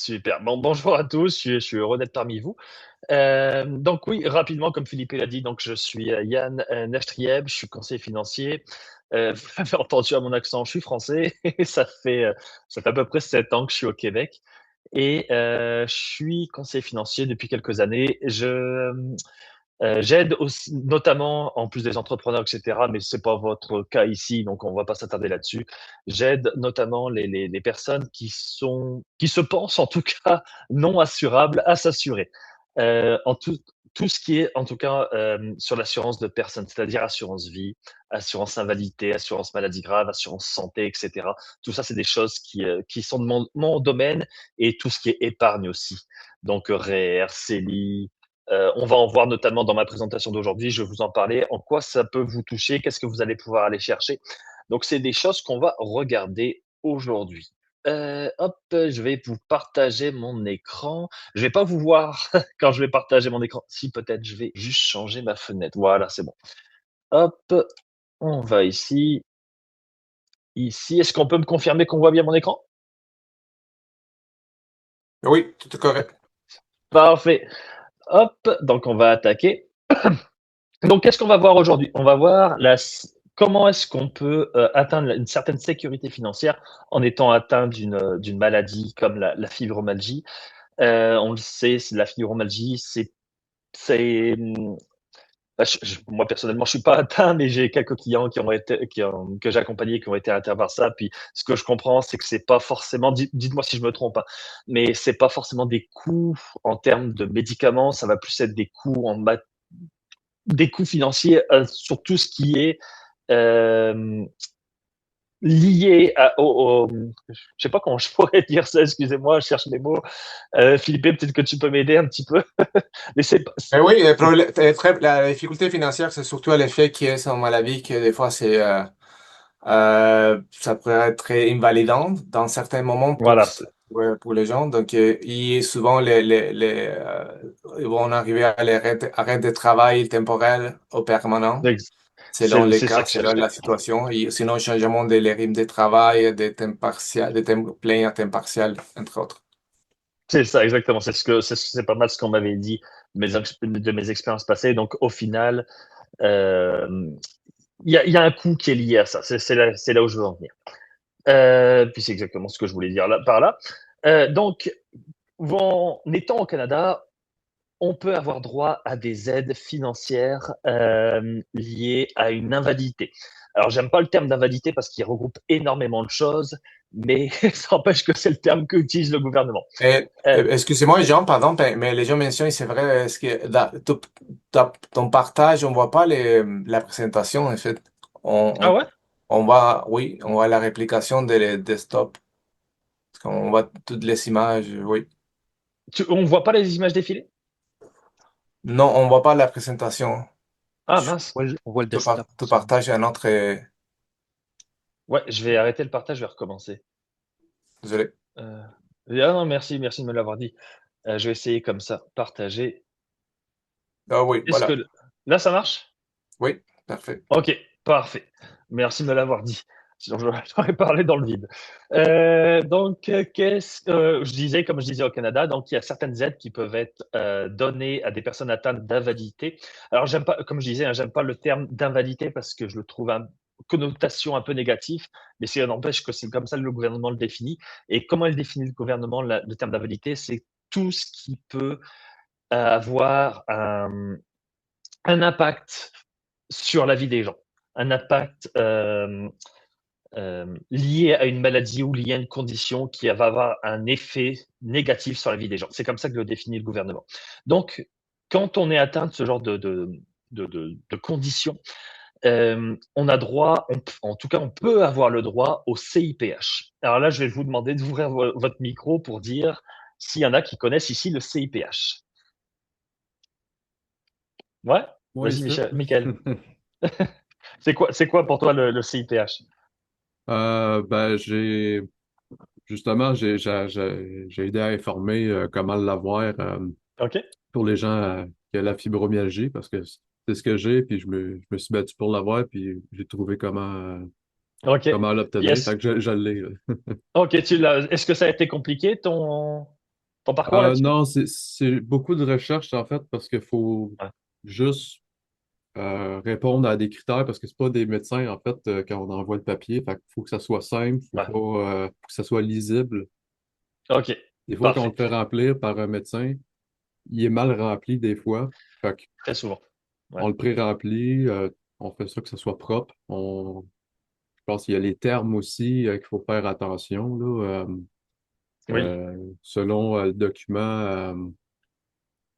Super. Bon, bonjour à tous, je suis heureux d'être parmi vous. Donc oui, rapidement, comme Philippe l'a dit, donc je suis Yann Nechtrieb, je suis conseiller financier. Vous l'avez entendu à mon accent, je suis français et ça fait à peu près 7 ans que je suis au Québec et je suis conseiller financier depuis quelques années. J'aide aussi, notamment, en plus des entrepreneurs, etc., mais c'est pas votre cas ici, donc on va pas s'attarder là-dessus. J'aide notamment les personnes qui se pensent, en tout cas, non assurables à s'assurer. En tout ce qui est, en tout cas, sur l'assurance de personnes, c'est-à-dire assurance vie, assurance invalidité, assurance maladie grave, assurance santé, etc. Tout ça, c'est des choses qui sont de mon domaine et tout ce qui est épargne aussi. Donc, REER, CELI, on va en voir notamment dans ma présentation d'aujourd'hui. Je vais vous en parler. En quoi ça peut vous toucher? Qu'est-ce que vous allez pouvoir aller chercher? Donc, c'est des choses qu'on va regarder aujourd'hui. Hop, je vais vous partager mon écran. Je vais pas vous voir quand je vais partager mon écran. Si, peut-être, je vais juste changer ma fenêtre. Voilà, c'est bon. Hop, on va ici. Ici, est-ce qu'on peut me confirmer qu'on voit bien mon écran? Oui, tout est correct. Parfait. Hop, donc on va attaquer. Donc, qu'est-ce qu'on va voir aujourd'hui? On va voir comment est-ce qu'on peut atteindre une certaine sécurité financière en étant atteint d'une maladie comme la fibromyalgie. On le sait, la fibromyalgie, c'est bah, moi personnellement, je suis pas atteint, mais j'ai quelques clients que j'ai accompagnés qui ont été atteints par ça. Puis, ce que je comprends, c'est que c'est pas forcément, dites-moi si je me trompe, hein, mais c'est pas forcément des coûts en termes de médicaments, ça va plus être des coûts financiers sur tout ce qui est euh, lié je sais pas comment je pourrais dire ça, excusez-moi, je cherche les mots. Philippe, peut-être que tu peux m'aider un petit peu. Mais Ben oui, la difficulté financière, c'est surtout l'effet qui est sur maladie, que des fois, ça pourrait être très invalidant dans certains moments voilà, pour les gens. Donc, souvent, ils vont arriver à arrêt de travail temporaire ou permanent, c'est selon les c'est ça cas, que je selon cherchais. la situation. Et sinon, changement de les rythmes de travail, des temps partiels, des temps pleins à temps partiel, entre autres. C'est ça, exactement. C'est pas mal ce qu'on m'avait dit de mes expériences passées. Donc, au final, euh, il y a un coût qui est lié à ça. C'est là où je veux en venir. Puis c'est exactement ce que je voulais dire là, par là. Donc, en étant au Canada, on peut avoir droit à des aides financières liées à une invalidité. Alors, j'aime pas le terme d'invalidité parce qu'il regroupe énormément de choses, mais ça empêche que c'est le terme qu'utilise le gouvernement. Excusez-moi, Jean, pardon, mais les gens mentionnent, c'est vrai, est-ce que ton partage, on voit pas la présentation, en fait. Ah On, ouais? oui, on voit la réplication des desktop. On voit toutes les images, oui. On voit pas les images défiler? Non, on voit pas la présentation. Ah Je mince. On voit le desktop te seulement. partage un autre, Ouais, je vais arrêter le partage, je vais recommencer. désolé. Euh, ah non, merci de me l'avoir dit. Je vais essayer comme ça, partager. Ah oui, Est-ce voilà. que là, ça marche? Oui, parfait. Ok, parfait. Merci de me l'avoir dit. Sinon, j'aurais parlé dans le vide. Donc, je disais, comme je disais au Canada, donc il y a certaines aides qui peuvent être données à des personnes atteintes d'invalidité. Alors, j'aime pas, comme je disais, hein, j'aime pas le terme d'invalidité parce que je le trouve connotation un peu négative, mais ça n'empêche que c'est comme ça que le gouvernement le définit. Et comment il définit le gouvernement le terme d'invalidité? C'est tout ce qui peut avoir un impact sur la vie des gens, un impact lié à une maladie ou lié à une condition qui va avoir un effet négatif sur la vie des gens. C'est comme ça que le définit le gouvernement. Donc, quand on est atteint de ce genre de conditions, on a droit, en tout cas, on peut avoir le droit au CIPH. Alors là, je vais vous demander d'ouvrir votre micro pour dire s'il y en a qui connaissent ici le CIPH. Ouais? Oui, Vas-y, ça. Michael. C'est quoi pour toi le CIPH? Ben, justement, j'ai aidé à informer comment l'avoir OK? pour les gens qui ont la fibromyalgie parce que c'est ce que j'ai, puis je me suis battu pour l'avoir, puis j'ai trouvé OK. comment Puis l'obtenir. Fait que je l'ai, là. OK, est-ce que ça a été compliqué ton. ton parcours là-dessus? Non, c'est beaucoup de recherche en fait parce qu'il faut Ouais, juste répondre à des critères parce que c'est pas des médecins en fait quand on envoie le papier. Fait qu'il faut que ça soit simple, faut ouais. pas faut que ça soit lisible. OK, Des fois, quand on le parfait. fait remplir par un médecin, il est mal rempli des fois. Fait Très souvent. Ouais. qu'on le pré-remplit, on fait ça que ça soit propre. Je pense qu'il y a les termes aussi qu'il faut faire attention là. Oui. Selon le document,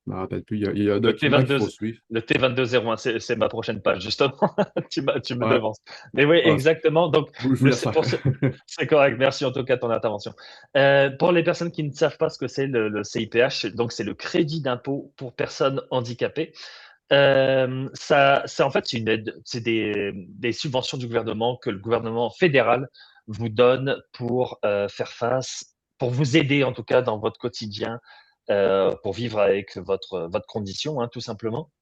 je me rappelle plus, il y a un Le document qu'il T22, faut suivre. le T2201, c'est ma prochaine page, justement. Tu me Ouais, devances. Mais oui, ah, exactement. Donc, je vous laisse faire. c'est correct. Merci en tout cas de ton intervention. Pour les personnes qui ne savent pas ce que c'est le CIPH, donc c'est le crédit d'impôt pour personnes handicapées. Ça, en fait, c'est une aide, c'est des subventions du gouvernement que le gouvernement fédéral vous donne pour faire face, pour vous aider en tout cas dans votre quotidien, pour vivre avec votre condition, hein, tout simplement.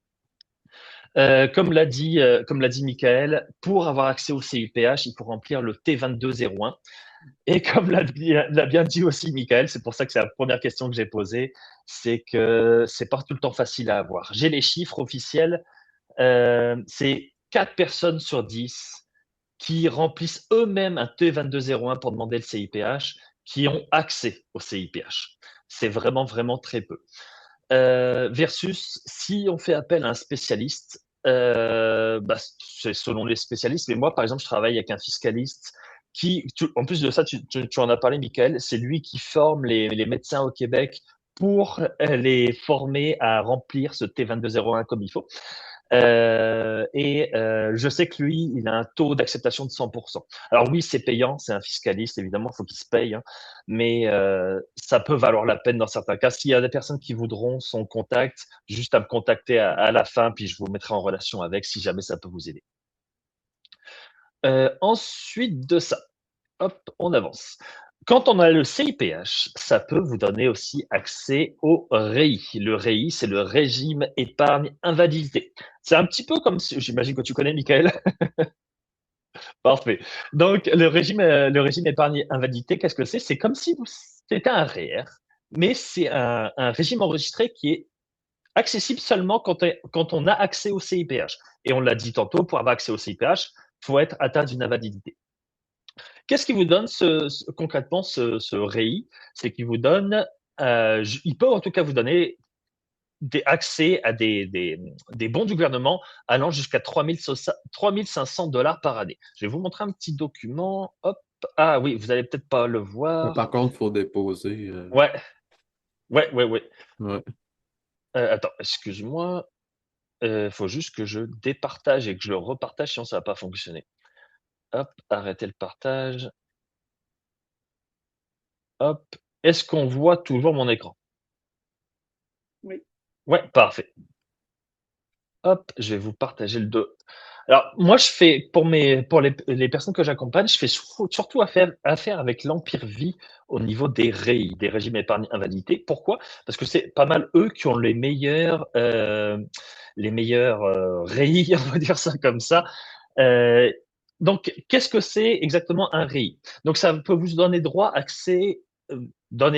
Comme l'a dit Michael, pour avoir accès au CIPH, il faut remplir le T2201. Et comme l'a bien dit aussi Michael, c'est pour ça que c'est la première question que j'ai posée, c'est que c'est pas tout le temps facile à avoir. J'ai les chiffres officiels, c'est 4 personnes sur 10 qui remplissent eux-mêmes un T2201 pour demander le CIPH, qui ont accès au CIPH. C'est vraiment, vraiment très peu. Versus si on fait appel à un spécialiste, bah, c'est selon les spécialistes. Mais moi, par exemple, je travaille avec un fiscaliste en plus de ça, tu en as parlé, Michael, c'est lui qui forme les médecins au Québec pour les former à remplir ce T2201 comme il faut. Je sais que lui, il a un taux d'acceptation de 100%. Alors oui, c'est payant, c'est un fiscaliste, évidemment, il faut qu'il se paye, hein, mais ça peut valoir la peine dans certains cas. S'il y a des personnes qui voudront son contact, juste à me contacter à la fin, puis je vous mettrai en relation avec si jamais ça peut vous aider. Ensuite de ça, hop, on avance. Quand on a le CIPH, ça peut vous donner aussi accès au REI. Le REI, c'est le régime épargne invalidité. C'est un petit peu comme, j'imagine que tu connais, Michael. Parfait. Donc, le régime épargne invalidité, qu'est-ce que c'est? C'est comme si c'était un REER, mais c'est un régime enregistré qui est accessible seulement quand on a accès au CIPH. Et on l'a dit tantôt, pour avoir accès au CIPH, il faut être atteint d'une invalidité. Qu'est-ce qui vous donne concrètement ce REI? C'est qu'il vous donne, il peut en tout cas vous donner accès à des bons du gouvernement allant jusqu'à 3500 dollars par année. Je vais vous montrer un petit document. Hop. Ah oui, vous allez peut-être pas le Mais voir. par contre, il faut déposer. Ouais, ouais, ouais, ouais. Ouais. Attends, excuse-moi. Il faut juste que je départage et que je le repartage, sinon ça va pas fonctionner. Hop, arrêtez le partage. Hop. Est-ce qu'on voit toujours mon écran? Oui. Ouais, parfait. Hop, je vais vous partager le dos. Alors, moi, je fais, pour les personnes que j'accompagne, je fais surtout affaire avec l'Empire Vie au niveau des REI, des régimes épargne invalidité. Pourquoi? Parce que c'est pas mal eux qui ont les meilleurs REI, on va dire ça comme ça. Euh, donc, qu'est-ce que c'est exactement un REI? Donc, ça peut vous donner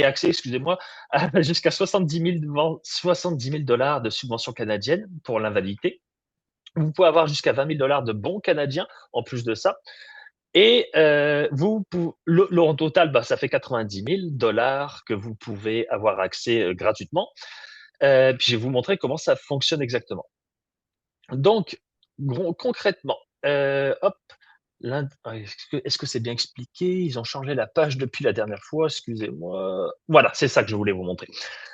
accès, excusez-moi, à jusqu'à 70 000 dollars de subventions canadiennes pour l'invalidité. Vous pouvez avoir jusqu'à 20 000 dollars de bons canadiens en plus de ça. Et en total, bah, ça fait 90 000 dollars que vous pouvez avoir accès gratuitement. Puis je vais vous montrer comment ça fonctionne exactement. Donc, concrètement, hop, est-ce que c'est bien expliqué? Ils ont changé la page depuis la dernière fois, excusez-moi. Voilà, c'est ça que je voulais vous montrer.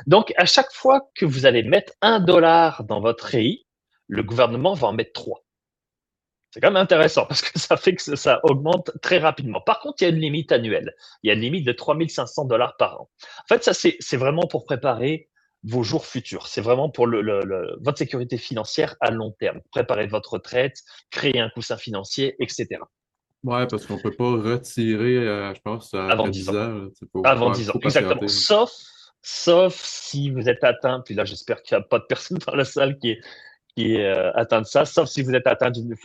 Donc, à chaque fois que vous allez mettre 1 dollar dans votre REI, le gouvernement va en mettre 3. C'est quand même intéressant parce que ça fait que ça augmente très rapidement. Par contre, il y a une limite annuelle. Il y a une limite de 3500 dollars par an. En fait, ça, c'est vraiment pour préparer vos jours futurs. C'est vraiment pour votre sécurité financière à long terme. Préparer votre retraite, créer un coussin financier, etc. Ouais, parce qu'on peut pas retirer, je pense, Avant après 10 10 ans. ans. Il Avant 10 ans, faut exactement. patienter. Sauf si vous êtes atteint, puis là, j'espère qu'il n'y a pas de personne dans la salle qui est atteint de ça, sauf si vous êtes atteint d'une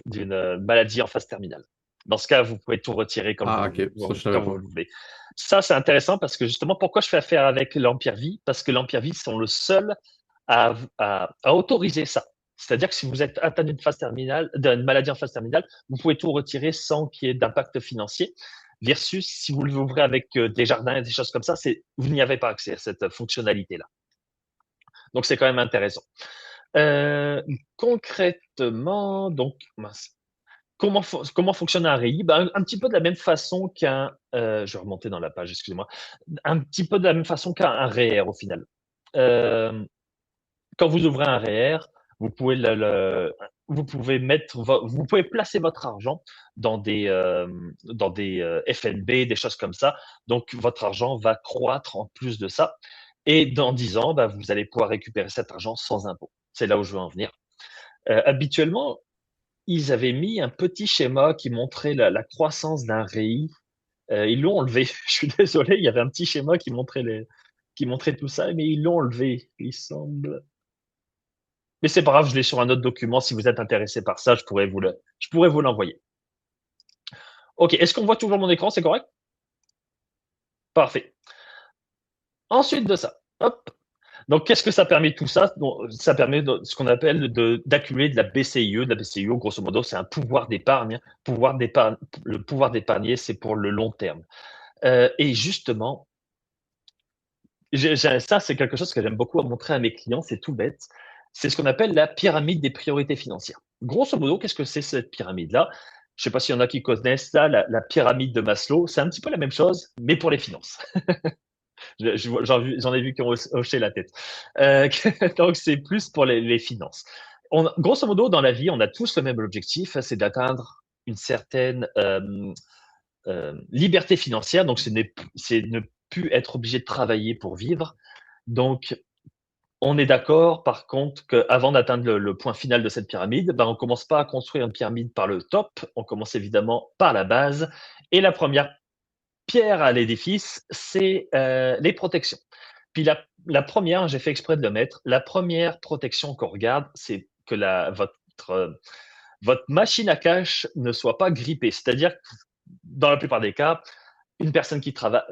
maladie en phase terminale. Dans ce cas, vous pouvez tout retirer comme Ah, vous, ok. Ça, je savais comme vous pas. le voulez. Ça, c'est intéressant parce que justement, pourquoi je fais affaire avec l'Empire Vie? Parce que l'Empire Vie sont le seul à autoriser ça. C'est-à-dire que si vous êtes atteint d'une phase terminale, d'une maladie en phase terminale, vous pouvez tout retirer sans qu'il y ait d'impact financier. Versus si vous l'ouvrez avec des jardins et des choses comme ça, vous n'y avez pas accès à cette fonctionnalité-là. Donc c'est quand même intéressant. Concrètement, donc, mince. Comment fonctionne un REI? Ben, un petit peu de la même façon je vais remonter dans la page, excusez-moi. Un petit peu de la même façon qu'un REER au final. Quand vous ouvrez un REER, vous pouvez vous pouvez placer votre argent dans des FNB, des choses comme ça. Donc votre argent va croître en plus de ça. Et dans 10 ans, ben, vous allez pouvoir récupérer cet argent sans impôt. C'est là où je veux en venir. Habituellement, ils avaient mis un petit schéma qui montrait la croissance d'un REI. Ils l'ont enlevé. Je suis désolé, il y avait un petit schéma qui montrait tout ça, mais ils l'ont enlevé. Il semble. Mais c'est pas grave, je l'ai sur un autre document. Si vous êtes intéressé par ça, je pourrais vous l'envoyer. Ok, est-ce qu'on voit toujours mon écran? C'est correct? Parfait. Ensuite de ça, hop. Donc, qu'est-ce que ça permet tout ça? Donc, ça permet ce qu'on appelle d'accumuler de la BCIE. De la BCIE, grosso modo, c'est un pouvoir d'épargne. Le pouvoir d'épargner, c'est pour le long terme. Et justement, ça, c'est quelque chose que j'aime beaucoup montrer à mes clients. C'est tout bête. C'est ce qu'on appelle la pyramide des priorités financières. Grosso modo, qu'est-ce que c'est cette pyramide-là? Je ne sais pas s'il y en a qui connaissent ça, la pyramide de Maslow. C'est un petit peu la même chose, mais pour les finances. J'en ai vu qui ont hoché la tête. Donc, c'est plus pour les finances. Grosso modo, dans la vie, on a tous le même objectif, c'est d'atteindre une certaine liberté financière. Donc, c'est ne plus être obligé de travailler pour vivre. Donc, on est d'accord, par contre, qu'avant d'atteindre le point final de cette pyramide, ben, on commence pas à construire une pyramide par le top, on commence évidemment par la base. Et la première pierre à l'édifice, c'est les protections. Puis la première, j'ai fait exprès de le mettre, la première protection qu'on regarde, c'est que votre machine à cash ne soit pas grippée. C'est-à-dire que dans la plupart des cas, une personne qui travaille,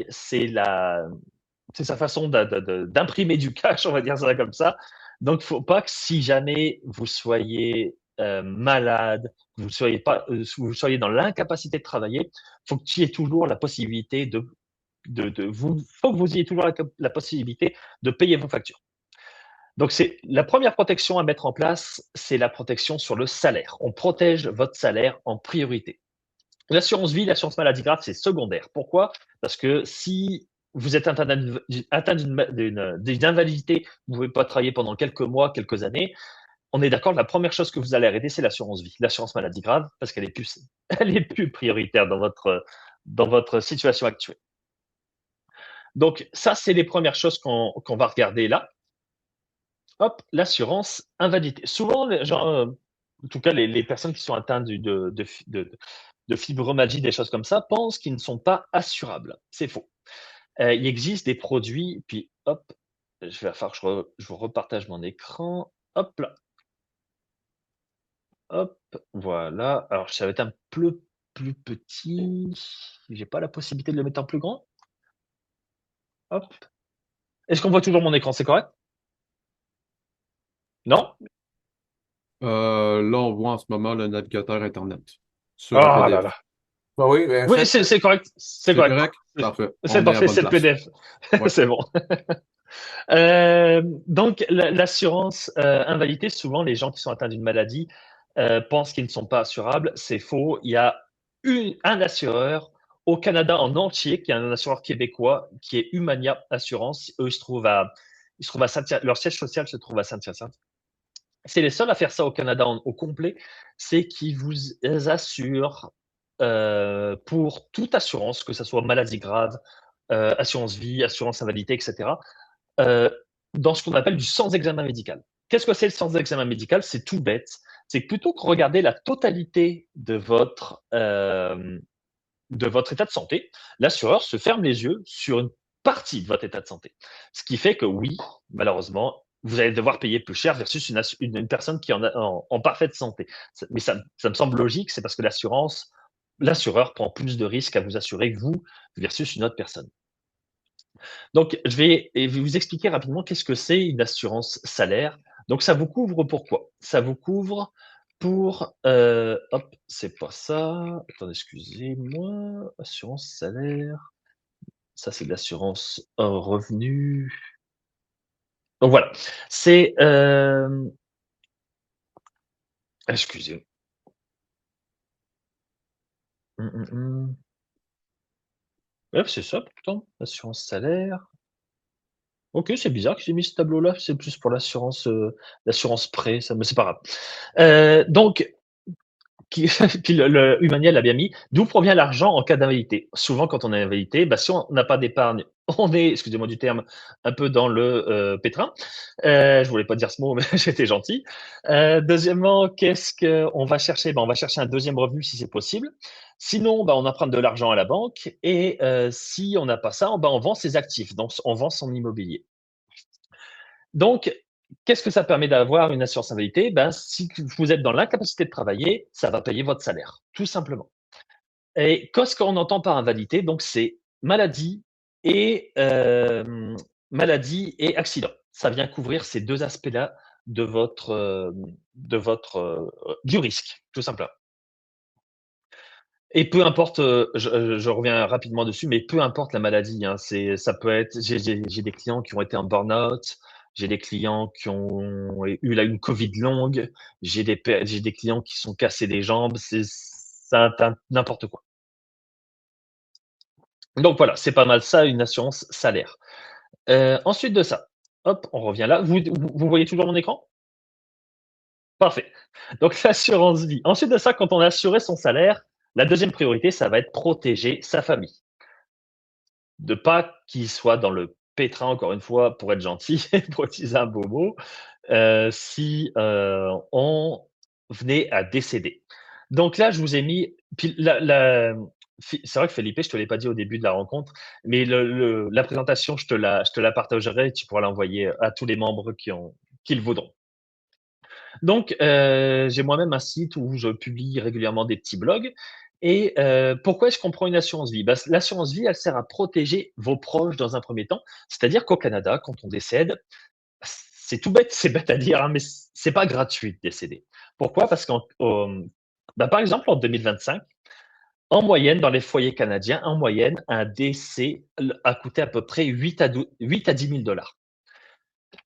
c'est sa façon d'imprimer du cash, on va dire ça comme ça. Donc, faut pas que si jamais vous soyez malade, vous soyez dans l'incapacité de travailler, faut qu'il y ait toujours la possibilité faut que vous ayez toujours la possibilité de payer vos factures. Donc, c'est la première protection à mettre en place, c'est la protection sur le salaire. On protège votre salaire en priorité. L'assurance vie, l'assurance maladie grave, c'est secondaire. Pourquoi? Parce que si vous êtes atteint d'une invalidité, vous ne pouvez pas travailler pendant quelques mois, quelques années, on est d'accord, la première chose que vous allez arrêter, c'est l'assurance vie, l'assurance maladie grave, parce qu'elle est plus prioritaire dans votre situation actuelle. Donc, ça, c'est les premières choses qu'on va regarder là. Hop, l'assurance invalidité. Souvent, en tout cas, les personnes qui sont atteintes de fibromyalgie, des choses comme ça, pensent qu'ils ne sont pas assurables. C'est faux. Il existe des produits, puis hop, je vais faire que je repartage mon écran. Hop là. Hop, voilà. Alors, ça va être un peu plus petit. J'ai pas la possibilité de le mettre en plus grand. Hop. Est-ce qu'on voit toujours mon écran? C'est correct? Non? Là, on voit en ce moment le navigateur Internet sur un Ah là PDF. là. Bah oui, en Oui, fait, c'est correct. C'est C'est correct. correct? Parfait. C'est On est à parfait, bonne c'est le place. PDF. Ouais. C'est bon. Donc, l'assurance invalidité, souvent, les gens qui sont atteints d'une maladie pensent qu'ils ne sont pas assurables. C'est faux. Il y a un assureur au Canada en entier, qui est un assureur québécois, qui est Humania Assurance. Eux, ils se trouvent à Saint-Hyacinthe. Leur siège social se trouve à Saint-Hyacinthe. C'est les seuls à faire ça au Canada au complet. C'est qu'ils vous assurent pour toute assurance, que ce soit maladie grave, assurance vie, assurance invalidité, etc., dans ce qu'on appelle du sans examen médical. Qu'est-ce que c'est le sans examen médical? C'est tout bête. C'est que plutôt que regarder la totalité de votre état de santé, l'assureur se ferme les yeux sur une partie de votre état de santé. Ce qui fait que oui, malheureusement, vous allez devoir payer plus cher versus une personne qui est en parfaite santé. Mais ça me semble logique, c'est parce que l'assureur prend plus de risques à vous assurer que vous versus une autre personne. Donc, je vais vous expliquer rapidement qu'est-ce que c'est une assurance salaire. Donc, ça vous couvre pourquoi? Ça vous couvre pour, hop, c'est pas ça. Attendez, excusez-moi. Assurance salaire. Ça, c'est de l'assurance revenu. Donc voilà, c'est excusez. Ouais, c'est ça pourtant, assurance salaire. OK, c'est bizarre que j'ai mis ce tableau-là, c'est plus pour l'assurance prêt, ça, mais c'est pas grave. Donc puis Humaniel l'a bien mis. D'où provient l'argent en cas d'invalidité? Souvent, quand on est invalidité, bah, si on n'a pas d'épargne, on est, excusez-moi du terme, un peu dans le pétrin. Je voulais pas dire ce mot, mais j'étais gentil. Deuxièmement, qu'est-ce qu'on va chercher? On va chercher un deuxième revenu si c'est possible. Sinon, on emprunte de l'argent à la banque. Et si on n'a pas ça, on vend ses actifs, donc on vend son immobilier. Donc, qu'est-ce que ça permet d'avoir une assurance invalidité? Si vous êtes dans l'incapacité de travailler, ça va payer votre salaire, tout simplement. Et qu'est-ce qu'on entend par invalidité? Donc, c'est maladie et accident. Ça vient couvrir ces deux aspects-là de du risque, tout simplement. Et peu importe, je reviens rapidement dessus, mais peu importe la maladie, hein, ça peut être, j'ai des clients qui ont été en burn-out, j'ai des clients qui ont eu une Covid longue, j'ai des clients qui sont cassés des jambes, c'est n'importe quoi. Donc voilà, c'est pas mal ça, une assurance salaire. Ensuite de ça, hop, on revient là. Vous voyez toujours mon écran? Parfait. Donc l'assurance vie. Ensuite de ça, quand on a assuré son salaire, la deuxième priorité, ça va être protéger sa famille. De pas qu'il soit dans le pétrin, encore une fois, pour être gentil, pour utiliser un beau mot, si on venait à décéder. Donc là, je vous ai mis. Puis c'est vrai que Felipe, je te l'ai pas dit au début de la rencontre, mais la présentation, je te la partagerai. Tu pourras l'envoyer à tous les membres qui le voudront. Donc, j'ai moi-même un site où je publie régulièrement des petits blogs. Et pourquoi est-ce qu'on prend une assurance vie? L'assurance vie, elle sert à protéger vos proches dans un premier temps. C'est-à-dire qu'au Canada, quand on décède, c'est tout bête, c'est bête à dire, hein, mais c'est pas gratuit de décéder. Pourquoi? Parce par exemple, en 2025, en moyenne, dans les foyers canadiens, en moyenne, un décès a coûté à peu près 8 à 10 000 $.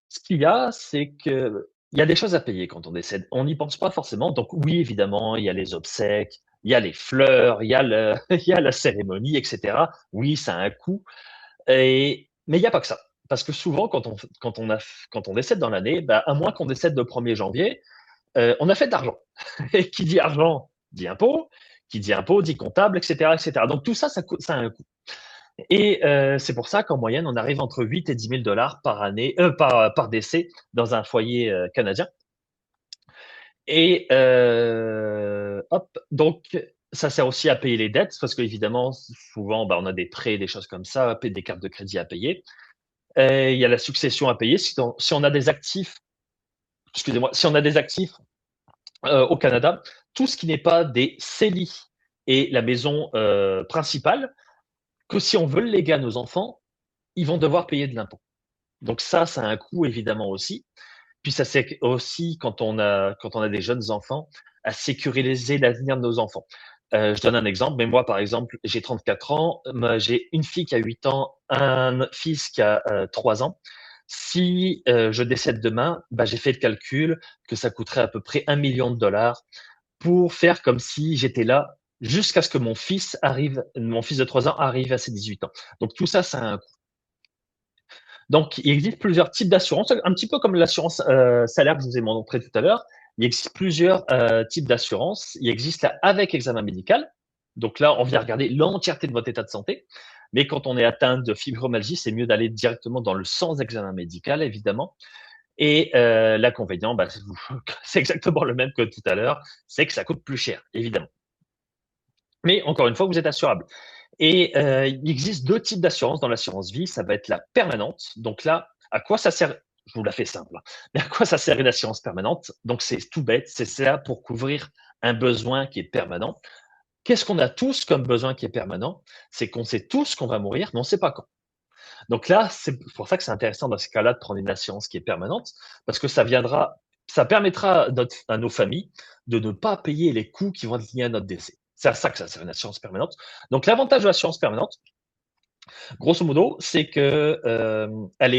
Ce qu'il y a, c'est que il y a des choses à payer quand on décède. On n'y pense pas forcément. Donc oui, évidemment, il y a les obsèques, il y a les fleurs, il y a il y a la cérémonie, etc. Oui, ça a un coût. Mais il n'y a pas que ça. Parce que souvent, quand on décède dans l'année, à moins qu'on décède le 1er janvier, on a fait de l'argent. Et qui dit argent dit impôt, qui dit impôt dit comptable, etc., etc. Donc tout ça, ça a un coût. Et c'est pour ça qu'en moyenne, on arrive entre 8 et 10 000 $ par année, par décès dans un foyer canadien. Et hop, donc ça sert aussi à payer les dettes parce qu'évidemment, souvent, on a des prêts, des choses comme ça, des cartes de crédit à payer. Il y a la succession à payer. Si on a des actifs, excusez-moi, si on a des actifs au Canada, tout ce qui n'est pas des CELI et la maison principale, que si on veut le léguer à nos enfants, ils vont devoir payer de l'impôt. Donc ça a un coût évidemment aussi. Puis ça c'est aussi quand on a des jeunes enfants, à sécuriser l'avenir de nos enfants. Je donne un exemple, mais moi par exemple, j'ai 34 ans, j'ai une fille qui a 8 ans, un fils qui a 3 ans. Si je décède demain, j'ai fait le calcul que ça coûterait à peu près $1 million pour faire comme si j'étais là jusqu'à ce que mon fils de 3 ans arrive à ses 18 ans. Donc tout ça, ça a un coût. Donc, il existe plusieurs types d'assurance, un petit peu comme l'assurance salaire que je vous ai montré tout à l'heure. Il existe plusieurs types d'assurance. Il existe la avec examen médical. Donc là, on vient regarder l'entièreté de votre état de santé. Mais quand on est atteint de fibromyalgie, c'est mieux d'aller directement dans le sans examen médical, évidemment. Et l'inconvénient, c'est exactement le même que tout à l'heure, c'est que ça coûte plus cher, évidemment. Mais encore une fois, vous êtes assurable. Et il existe deux types d'assurance dans l'assurance vie. Ça va être la permanente. Donc là, à quoi ça sert? Je vous la fais simple. Mais à quoi ça sert une assurance permanente? Donc, c'est tout bête. C'est là pour couvrir un besoin qui est permanent. Qu'est-ce qu'on a tous comme besoin qui est permanent? C'est qu'on sait tous qu'on va mourir, mais on ne sait pas quand. Donc là, c'est pour ça que c'est intéressant dans ce cas-là de prendre une assurance qui est permanente, parce que ça permettra à nos familles de ne pas payer les coûts qui vont être liés à notre décès. C'est à ça que ça sert une assurance permanente. Donc l'avantage de l'assurance permanente, grosso modo, c'est que elle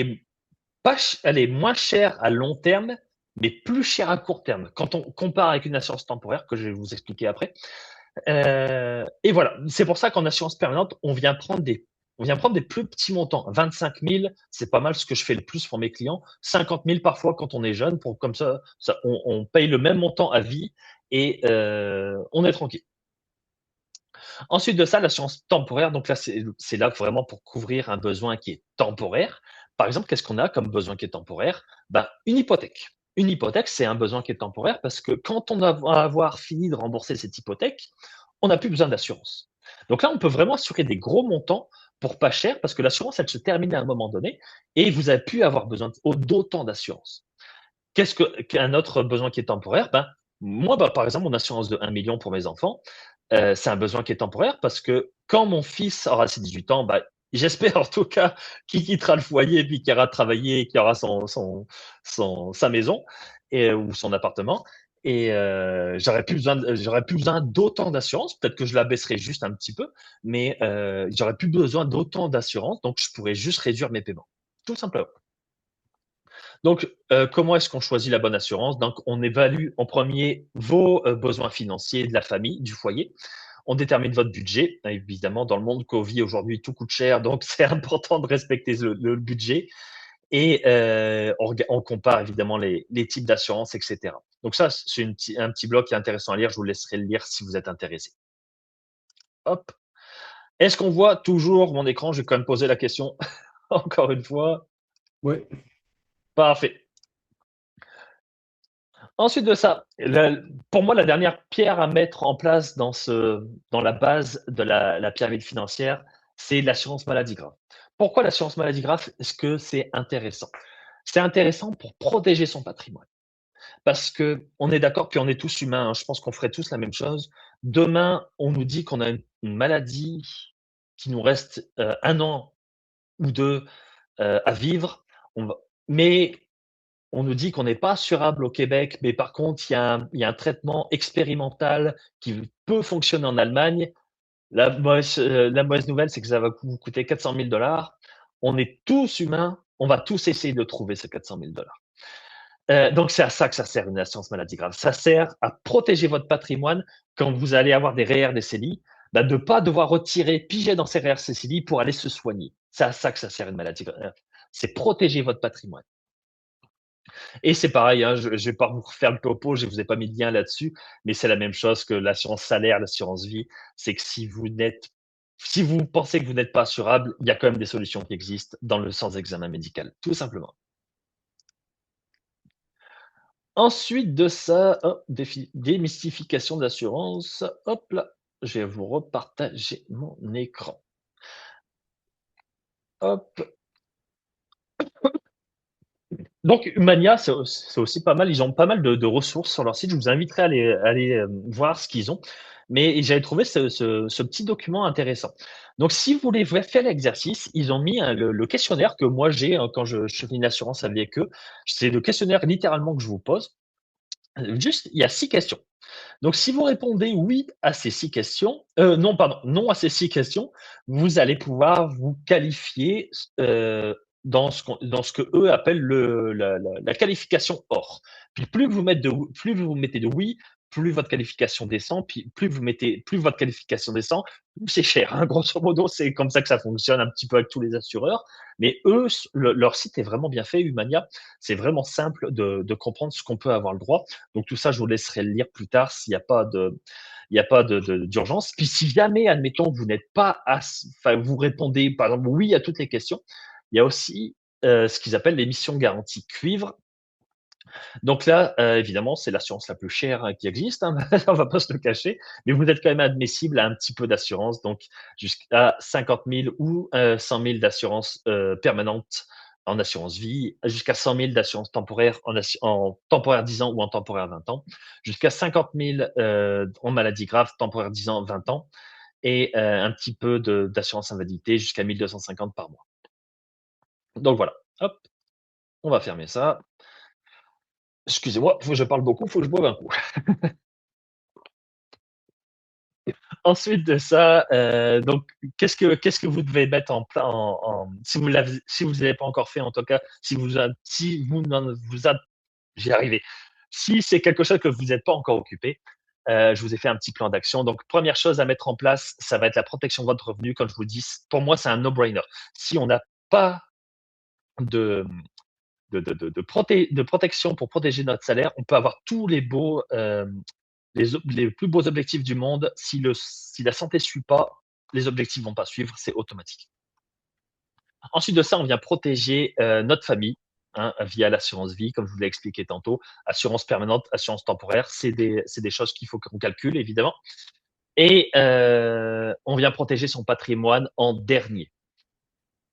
est moins chère à long terme, mais plus chère à court terme. Quand on compare avec une assurance temporaire, que je vais vous expliquer après. Et voilà, c'est pour ça qu'en assurance permanente, on vient prendre des plus petits montants. 25 000, c'est pas mal ce que je fais le plus pour mes clients. 50 000 parfois quand on est jeune, pour comme ça on paye le même montant à vie et on est tranquille. Ensuite de ça, l'assurance temporaire, donc là, c'est là vraiment pour couvrir un besoin qui est temporaire. Par exemple, qu'est-ce qu'on a comme besoin qui est temporaire? Ben, une hypothèque. Une hypothèque, c'est un besoin qui est temporaire parce que quand on va avoir fini de rembourser cette hypothèque, on n'a plus besoin d'assurance. Donc là, on peut vraiment assurer des gros montants pour pas cher parce que l'assurance, elle se termine à un moment donné et vous avez pu avoir besoin d'autant d'assurance. Qu'est-ce qu'un autre besoin qui est temporaire? Ben, moi, par exemple, mon assurance de 1 million pour mes enfants, c'est un besoin qui est temporaire parce que quand mon fils aura ses 18 ans, ben, j'espère en tout cas qu'il quittera le foyer puis qu'il ira travailler et qu'il aura sa maison ou son appartement. Et j'aurais plus besoin d'autant d'assurance. Peut-être que je la baisserai juste un petit peu, mais j'aurais plus besoin d'autant d'assurance, donc je pourrais juste réduire mes paiements, tout simplement. Donc, comment est-ce qu'on choisit la bonne assurance? Donc, on évalue en premier vos besoins financiers de la famille, du foyer. On détermine votre budget. Évidemment, dans le monde qu'on vit aujourd'hui, tout coûte cher, donc c'est important de respecter le budget. Et on compare évidemment les types d'assurance, etc. Donc ça, c'est un petit bloc qui est intéressant à lire. Je vous laisserai le lire si vous êtes intéressé. Hop. Est-ce qu'on voit toujours mon écran? Je vais quand même poser la question encore une fois. Oui. Parfait. Ensuite de ça, pour moi, la dernière pierre à mettre en place dans la base de la pyramide financière, c'est l'assurance maladie grave. Pourquoi l'assurance maladie grave? Est-ce que c'est intéressant? C'est intéressant pour protéger son patrimoine. Parce que on est d'accord, puis on est tous humains, hein, je pense qu'on ferait tous la même chose. Demain, on nous dit qu'on a une maladie qui nous reste 1 an ou 2 à vivre, mais on nous dit qu'on n'est pas assurable au Québec, mais par contre, il y a un traitement expérimental qui peut fonctionner en Allemagne. La mauvaise nouvelle, c'est que ça va vous coûter 400 000 $. On est tous humains, on va tous essayer de trouver ces 400 000 $. Donc, c'est à ça que ça sert une assurance maladie grave. Ça sert à protéger votre patrimoine quand vous allez avoir des REER, des CELI, de ne pas devoir piger dans ces REER, ces CELI pour aller se soigner. C'est à ça que ça sert une maladie grave. C'est protéger votre patrimoine. Et c'est pareil, hein, je ne vais pas vous refaire le topo, je ne vous ai pas mis de lien là-dessus, mais c'est la même chose que l'assurance salaire, l'assurance vie. C'est que si vous pensez que vous n'êtes pas assurable, il y a quand même des solutions qui existent dans le sans examen médical, tout simplement. Ensuite de ça, démystification de l'assurance. Hop là, je vais vous repartager mon écran. Hop. Donc, Humania, c'est aussi pas mal. Ils ont pas mal de ressources sur leur site. Je vous inviterai à aller voir ce qu'ils ont. Mais j'avais trouvé ce petit document intéressant. Donc, si vous voulez faire l'exercice, ils ont mis le questionnaire que moi j'ai quand je fais une assurance avec eux. C'est le questionnaire littéralement que je vous pose. Juste, il y a 6 questions. Donc, si vous répondez oui à ces 6 questions, non à ces 6 questions, vous allez pouvoir vous qualifier dans ce que eux appellent la qualification or. Puis plus vous mettez de oui, plus votre qualification descend. Puis plus votre qualification descend, plus c'est cher. Hein. Grosso modo, c'est comme ça que ça fonctionne un petit peu avec tous les assureurs. Mais eux, leur site est vraiment bien fait, Humania. C'est vraiment simple de comprendre ce qu'on peut avoir le droit. Donc tout ça, je vous laisserai le lire plus tard s'il n'y a pas d'urgence. Puis si jamais, admettons, vous n'êtes pas, vous répondez par exemple oui à toutes les questions, il y a aussi ce qu'ils appellent l'émission garantie cuivre. Donc là, évidemment, c'est l'assurance la plus chère qui existe, hein, on va pas se le cacher, mais vous êtes quand même admissible à un petit peu d'assurance, donc jusqu'à 50 000 ou 100 000 d'assurance permanente en assurance vie, jusqu'à 100 000 d'assurance temporaire en temporaire 10 ans ou en temporaire 20 ans, jusqu'à 50 000 en maladie grave, temporaire 10 ans, 20 ans, et un petit peu d'assurance invalidité jusqu'à 1250 par mois. Donc voilà, hop, on va fermer ça. Excusez-moi, faut que je parle beaucoup, faut que je boive un coup. Ensuite de ça, donc qu'est-ce que vous devez mettre en place si vous l'avez pas encore fait, en tout cas, si vous j'y arrivé. Si c'est quelque chose que vous n'êtes pas encore occupé, je vous ai fait un petit plan d'action. Donc première chose à mettre en place, ça va être la protection de votre revenu. Comme je vous dis, pour moi c'est un no-brainer. Si on n'a pas de de protection pour protéger notre salaire, on peut avoir tous les beaux les plus beaux objectifs du monde. Si la santé ne suit pas, les objectifs vont pas suivre, c'est automatique. Ensuite de ça, on vient protéger notre famille, hein, via l'assurance vie, comme je vous l'ai expliqué tantôt. Assurance permanente, assurance temporaire, c'est des choses qu'il faut qu'on calcule, évidemment. Et on vient protéger son patrimoine en dernier.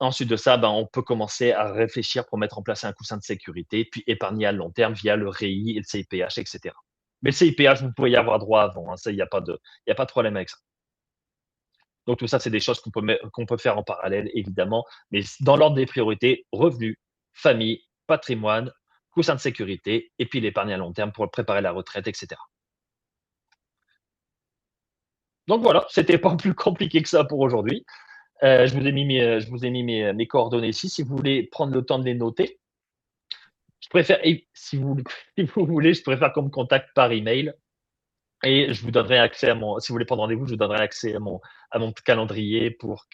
Ensuite de ça, on peut commencer à réfléchir pour mettre en place un coussin de sécurité, puis épargner à long terme via le REI et le CIPH, etc. Mais le CIPH, vous pouvez y avoir droit avant. Hein, ça, il n'y a pas de problème avec ça. Donc tout ça, c'est des choses qu'on peut faire en parallèle, évidemment. Mais dans l'ordre des priorités, revenus, famille, patrimoine, coussin de sécurité, et puis l'épargne à long terme pour préparer la retraite, etc. Donc voilà, c'était pas plus compliqué que ça pour aujourd'hui. Je vous ai mis mes coordonnées ici. Si vous voulez prendre le temps de les noter, je préfère, si vous voulez, je préfère qu'on me contacte par email et je vous donnerai accès si vous voulez prendre rendez-vous, je vous donnerai accès à mon calendrier pour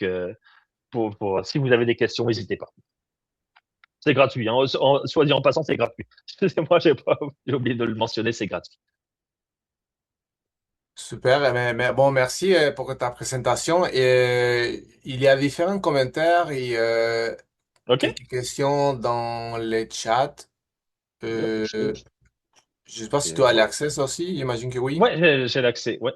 si vous avez des questions, n'hésitez pas. C'est gratuit, hein. Soit dit en passant, c'est gratuit. Excusez-moi, j'ai oublié de le mentionner, c'est gratuit. Super, mais bon, merci pour ta présentation. Et il y a différents commentaires et OK? quelques questions dans le chat. Yep, Je ne sais pas si vais tu as voir. l'accès aussi, j'imagine que oui. Ouais, j'ai l'accès. Ouais.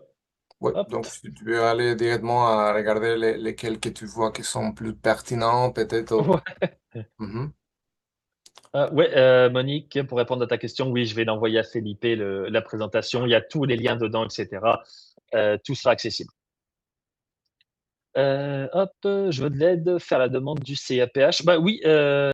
Ouais, Hop. donc tu peux aller directement à regarder lesquels que tu vois qui sont plus pertinents, peut-être. Ouais. Mhm. Ouais, Monique, pour répondre à ta question, oui, je vais l'envoyer à Felipe, la présentation. Il y a tous les liens dedans, etc. Tout sera accessible. Hop, je veux de l'aide, faire la demande du CAPH. Bah oui,